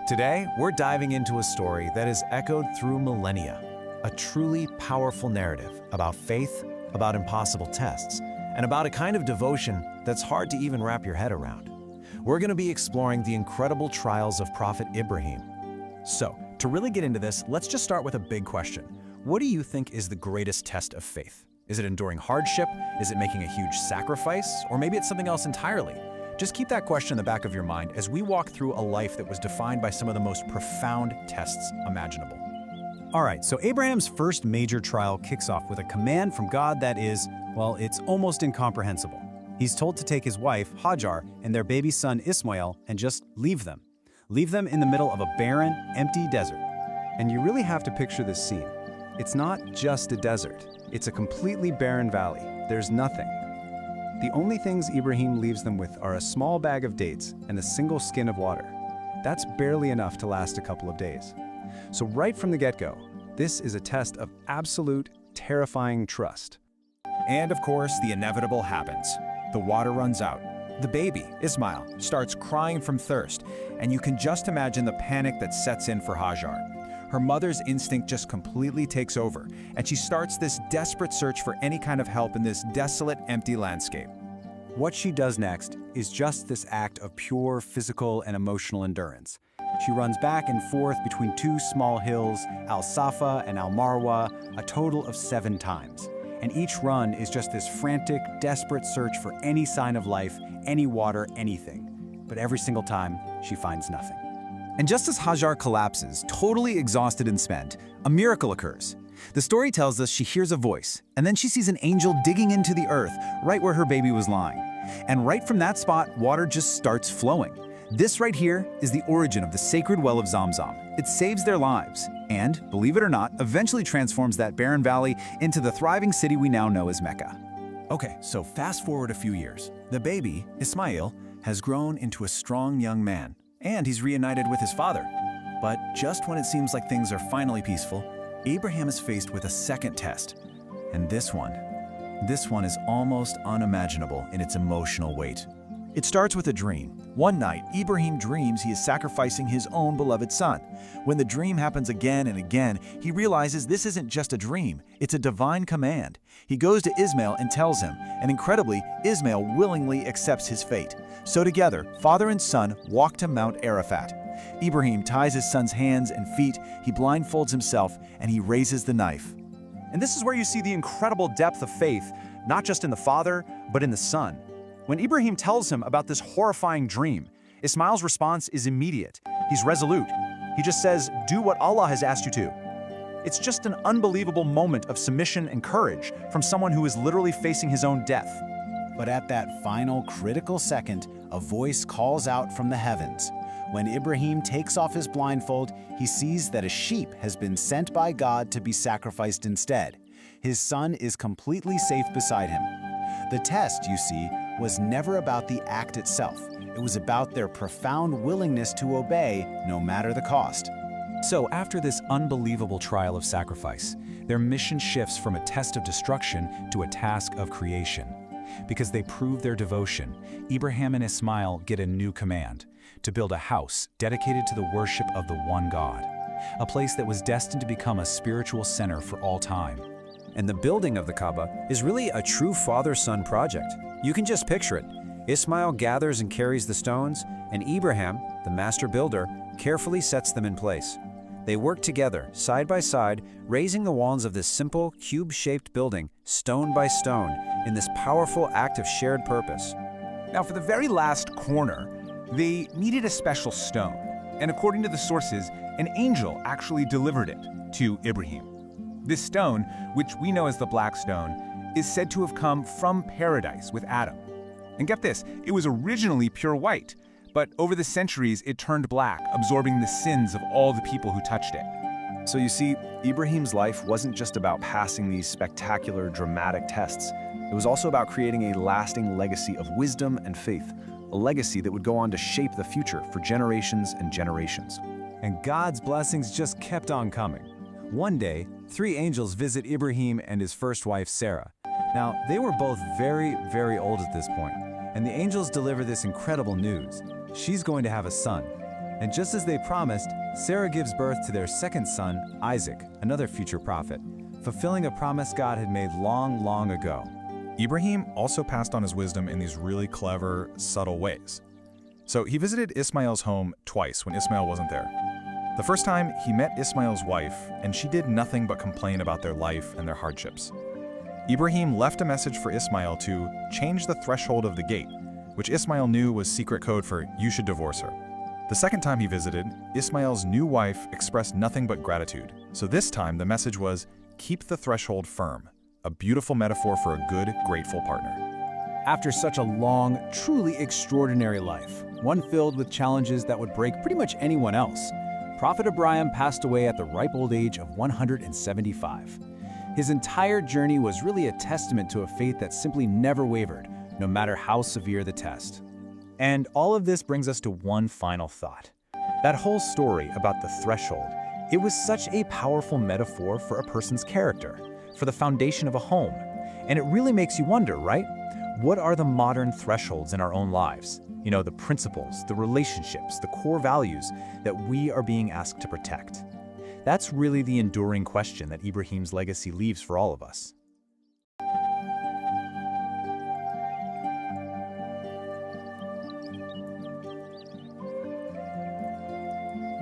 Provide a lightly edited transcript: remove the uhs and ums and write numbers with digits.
Today, we're diving into a story that has echoed through millennia, a truly powerful narrative about faith, about impossible tests, and about a kind of devotion that's hard to even wrap your head around. We're going to be exploring the incredible trials of Prophet Ibrahim. So, to really get into this, let's just start with a big question. What do you think is the greatest test of faith? Is it enduring hardship? Is it making a huge sacrifice? Or maybe it's something else entirely? Just keep that question in the back of your mind as we walk through a life that was defined by some of the most profound tests imaginable. All right, so Abraham's first major trial kicks off with a command from God that is, well, it's almost incomprehensible. He's told to take his wife, Hajar, and their baby son, Ismail, and just leave them. Leave them in the middle of a barren, empty desert. And you really have to picture this scene. It's not just a desert. It's a completely barren valley. There's nothing. The only things Ibrahim leaves them with are a small bag of dates and a single skin of water. That's barely enough to last a couple of days. So right from the get-go, this is a test of absolute, terrifying trust. And of course, the inevitable happens. The water runs out. The baby, Ismail, starts crying from thirst, and you can just imagine the panic that sets in for Hajar. Her mother's instinct just completely takes over, and she starts this desperate search for any kind of help in this desolate, empty landscape. What she does next is just this act of pure physical and emotional endurance. She runs back and forth between two small hills, Al-Safa and Al-Marwa, a total of 7 times. And each run is just this frantic, desperate search for any sign of life, any water, anything. But every single time, she finds nothing. And just as Hajar collapses, totally exhausted and spent, a miracle occurs. The story tells us she hears a voice, and then she sees an angel digging into the earth right where her baby was lying. And right from that spot, water just starts flowing. This right here is the origin of the sacred well of Zamzam. It saves their lives, and, believe it or not, eventually transforms that barren valley into the thriving city we now know as Mecca. Okay, so fast forward a few years. The baby, Ismail, has grown into a strong young man, and he's reunited with his father. But just when it seems like things are finally peaceful, Abraham is faced with a second test. And this one is almost unimaginable in its emotional weight. It starts with a dream. One night, Ibrahim dreams he is sacrificing his own beloved son. When the dream happens again and again, he realizes this isn't just a dream, it's a divine command. He goes to Ismail and tells him, and incredibly, Ismail willingly accepts his fate. So together, father and son walk to Mount Arafat. Ibrahim ties his son's hands and feet, he blindfolds himself, and he raises the knife. And this is where you see the incredible depth of faith, not just in the father, but in the son. When Ibrahim tells him about this horrifying dream, Ismail's response is immediate. He's resolute. He just says, "Do what Allah has asked you to." It's just an unbelievable moment of submission and courage from someone who is literally facing his own death. But at that final critical second, a voice calls out from the heavens. When Ibrahim takes off his blindfold, he sees that a sheep has been sent by God to be sacrificed instead. His son is completely safe beside him. The test, you see, was never about the act itself. It was about their profound willingness to obey, no matter the cost. So after this unbelievable trial of sacrifice, their mission shifts from a test of destruction to a task of creation. Because they prove their devotion, Ibrahim and Ismail get a new command: to build a house dedicated to the worship of the one God, a place that was destined to become a spiritual center for all time. And the building of the Kaaba is really a true father-son project. You can just picture it. Ismail gathers and carries the stones, and Ibrahim, the master builder, carefully sets them in place. They work together, side by side, raising the walls of this simple, cube-shaped building, stone by stone, in this powerful act of shared purpose. Now, for the very last corner, they needed a special stone, and according to the sources, an angel actually delivered it to Ibrahim. This stone, which we know as the Black Stone, is said to have come from paradise with Adam. And get this, it was originally pure white, but over the centuries it turned black, absorbing the sins of all the people who touched it. So you see, Ibrahim's life wasn't just about passing these spectacular, dramatic tests. It was also about creating a lasting legacy of wisdom and faith, a legacy that would go on to shape the future for generations and generations. And God's blessings just kept on coming. One day, 3 angels visit Ibrahim and his first wife, Sarah. Now, they were both very, very old at this point, and the angels deliver this incredible news. She's going to have a son. And just as they promised, Sarah gives birth to their second son, Isaac, another future prophet, fulfilling a promise God had made long, long ago. Ibrahim also passed on his wisdom in these really clever, subtle ways. So he visited Ismail's home twice when Ismail wasn't there. The first time, he met Ismail's wife, and she did nothing but complain about their life and their hardships. Ibrahim left a message for Ismail to change the threshold of the gate, which Ismail knew was secret code for "you should divorce her." The second time he visited, Ismail's new wife expressed nothing but gratitude. So this time the message was, keep the threshold firm, a beautiful metaphor for a good, grateful partner. After such a long, truly extraordinary life, one filled with challenges that would break pretty much anyone else, Prophet Ibrahim passed away at the ripe old age of 175. His entire journey was really a testament to a faith that simply never wavered, no matter how severe the test. And all of this brings us to one final thought. That whole story about the threshold, it was such a powerful metaphor for a person's character, for the foundation of a home. And it really makes you wonder, right? What are the modern thresholds in our own lives? You know, the principles, the relationships, the core values that we are being asked to protect. That's really the enduring question that Ibrahim's legacy leaves for all of us.